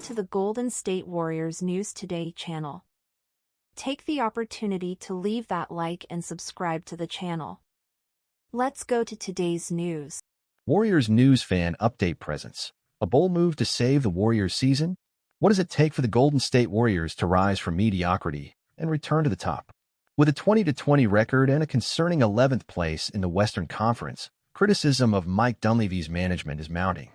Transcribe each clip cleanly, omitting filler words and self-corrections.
to the Golden State Warriors News Today channel. Take the opportunity to leave that like and subscribe to the channel. Let's go to today's news. Warriors news fan update presents. A bold move to save the Warriors season? What does it take for the Golden State Warriors to rise from mediocrity and return to the top? With a 20-20 record and a concerning 11th place in the Western Conference, criticism of Mike Dunleavy's management is mounting.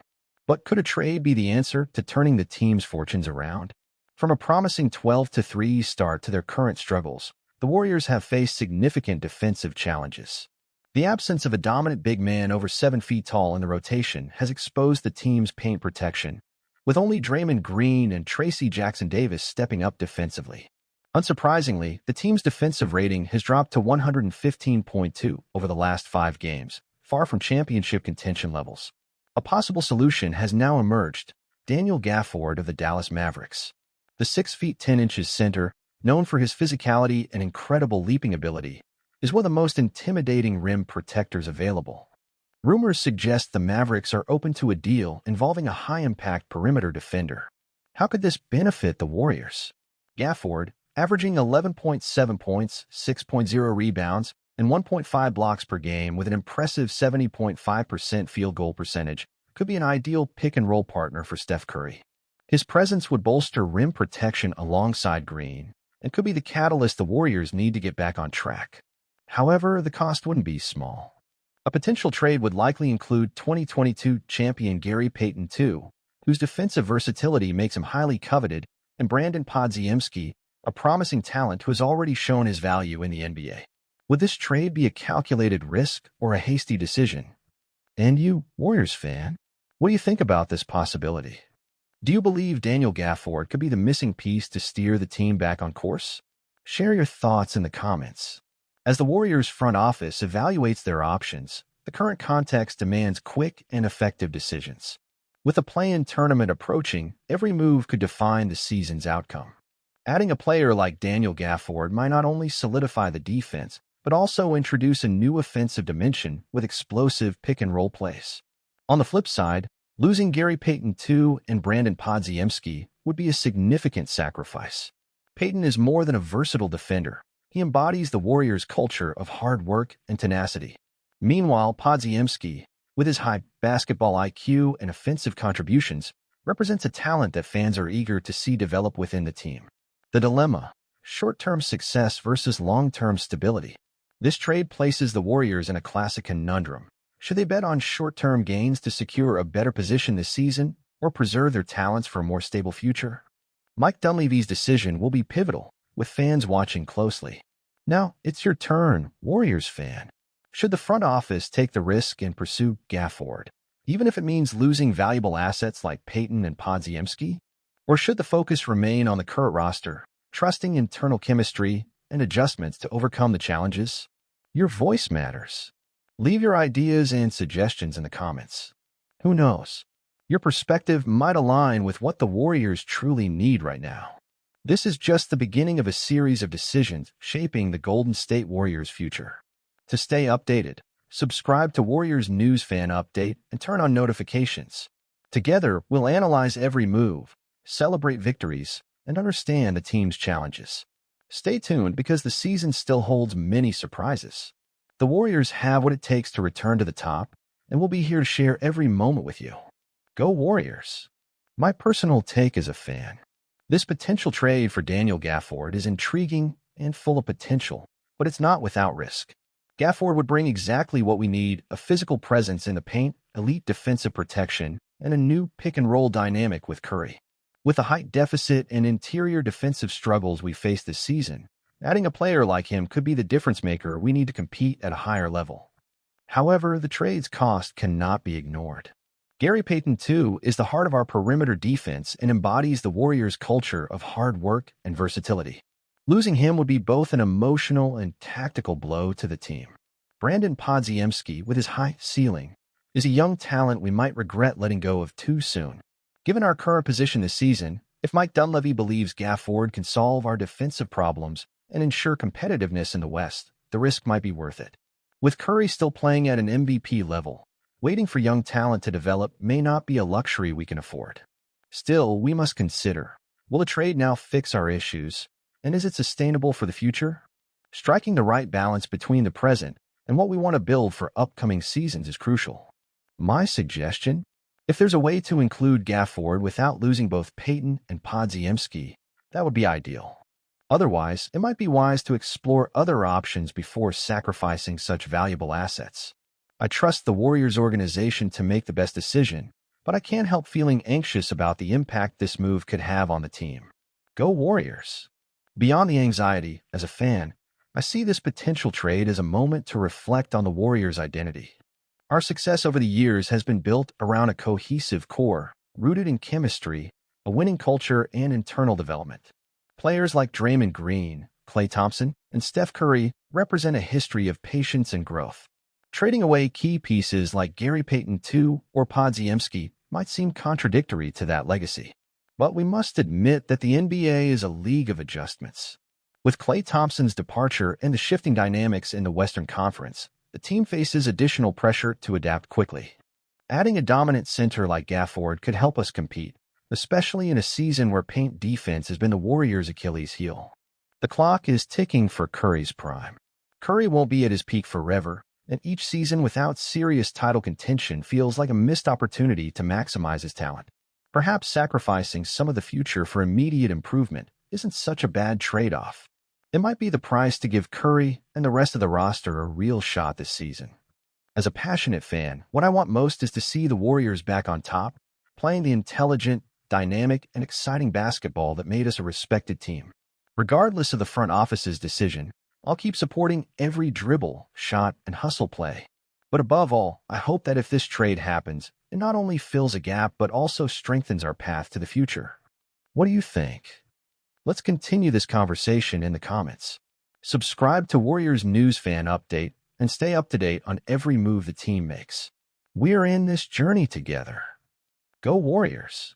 But could a trade be the answer to turning the team's fortunes around? From a promising 12-3 start to their current struggles, the Warriors have faced significant defensive challenges. The absence of a dominant big man over 7 feet tall in the rotation has exposed the team's paint protection, with only Draymond Green and Tracy Jackson-Davis stepping up defensively. Unsurprisingly, the team's defensive rating has dropped to 115.2 over the last 5 games, far from championship contention levels. A possible solution has now emerged: Daniel Gafford of the Dallas Mavericks. The 6 feet 10 inches center, known for his physicality and incredible leaping ability, is one of the most intimidating rim protectors available. Rumors suggest the Mavericks are open to a deal involving a high-impact perimeter defender. How could this benefit the Warriors? Gafford, averaging 11.7 points, 6.0 rebounds, and 1.5 blocks per game with an impressive 70.5% field goal percentage, could be an ideal pick-and-roll partner for Steph Curry. His presence would bolster rim protection alongside Green and could be the catalyst the Warriors need to get back on track. However, the cost wouldn't be small. A potential trade would likely include 2022 champion Gary Payton II, whose defensive versatility makes him highly coveted, and Brandon Podziemski, a promising talent who has already shown his value in the NBA. Would this trade be a calculated risk or a hasty decision? And you, Warriors fan, what do you think about this possibility? Do you believe Daniel Gafford could be the missing piece to steer the team back on course? Share your thoughts in the comments. As the Warriors front office evaluates their options, the current context demands quick and effective decisions. With the play-in tournament approaching, every move could define the season's outcome. Adding a player like Daniel Gafford might not only solidify the defense, but also introduce a new offensive dimension with explosive pick-and-roll plays. On the flip side, losing Gary Payton II and Brandon Podziemski would be a significant sacrifice. Payton is more than a versatile defender. He embodies the Warriors' culture of hard work and tenacity. Meanwhile, Podziemski, with his high basketball IQ and offensive contributions, represents a talent that fans are eager to see develop within the team. The dilemma: short-term success versus long-term stability. This trade places the Warriors in a classic conundrum. Should they bet on short-term gains to secure a better position this season, or preserve their talents for a more stable future? Mike Dunleavy's decision will be pivotal, with fans watching closely. Now, it's your turn, Warriors fan. Should the front office take the risk and pursue Gafford, even if it means losing valuable assets like Payton and Podziemski? Or should the focus remain on the current roster, trusting internal chemistry and adjustments to overcome the challenges? Your voice matters. Leave your ideas and suggestions in the comments. Who knows? Your perspective might align with what the Warriors truly need right now. This is just the beginning of a series of decisions shaping the Golden State Warriors' future. To stay updated, subscribe to Warriors News Fan Update and turn on notifications. Together, we'll analyze every move, celebrate victories, and understand the team's challenges. Stay tuned because the season still holds many surprises. The Warriors have what it takes to return to the top, and we'll be here to share every moment with you. Go Warriors! My personal take as a fan: this potential trade for Daniel Gafford is intriguing and full of potential, but it's not without risk. Gafford would bring exactly what we need: a physical presence in the paint, elite defensive protection, and a new pick-and-roll dynamic with Curry. With the height deficit and interior defensive struggles we face this season, adding a player like him could be the difference-maker we need to compete at a higher level. However, the trade's cost cannot be ignored. Gary Payton II is the heart of our perimeter defense and embodies the Warriors' culture of hard work and versatility. Losing him would be both an emotional and tactical blow to the team. Brandon Podziemski, with his high ceiling, is a young talent we might regret letting go of too soon. Given our current position this season, if Mike Dunleavy believes Gafford can solve our defensive problems and ensure competitiveness in the West, the risk might be worth it. With Curry still playing at an MVP level, waiting for young talent to develop may not be a luxury we can afford. Still, we must consider, will the trade now fix our issues, and is it sustainable for the future? Striking the right balance between the present and what we want to build for upcoming seasons is crucial. My suggestion? If there's a way to include Gafford without losing both Payton and Podziemski, that would be ideal. Otherwise, it might be wise to explore other options before sacrificing such valuable assets. I trust the Warriors organization to make the best decision, but I can't help feeling anxious about the impact this move could have on the team. Go Warriors! Beyond the anxiety, as a fan, I see this potential trade as a moment to reflect on the Warriors' identity. Our success over the years has been built around a cohesive core, rooted in chemistry, a winning culture, and internal development. Players like Draymond Green, Klay Thompson, and Steph Curry represent a history of patience and growth. Trading away key pieces like Gary Payton II or Podziemski might seem contradictory to that legacy. But we must admit that the NBA is a league of adjustments. With Klay Thompson's departure and the shifting dynamics in the Western Conference, the team faces additional pressure to adapt quickly. Adding a dominant center like Gafford could help us compete, especially in a season where paint defense has been the Warriors' Achilles heel. The clock is ticking for Curry's prime. Curry won't be at his peak forever, and each season without serious title contention feels like a missed opportunity to maximize his talent. Perhaps sacrificing some of the future for immediate improvement isn't such a bad trade-off. It might be the price to give Curry and the rest of the roster a real shot this season. As a passionate fan, what I want most is to see the Warriors back on top, playing the intelligent, dynamic, and exciting basketball that made us a respected team. Regardless of the front office's decision, I'll keep supporting every dribble, shot, and hustle play. But above all, I hope that if this trade happens, it not only fills a gap but also strengthens our path to the future. What do you think? Let's continue this conversation in the comments. Subscribe to Warriors News Fan Update and stay up to date on every move the team makes. We're in this journey together. Go Warriors!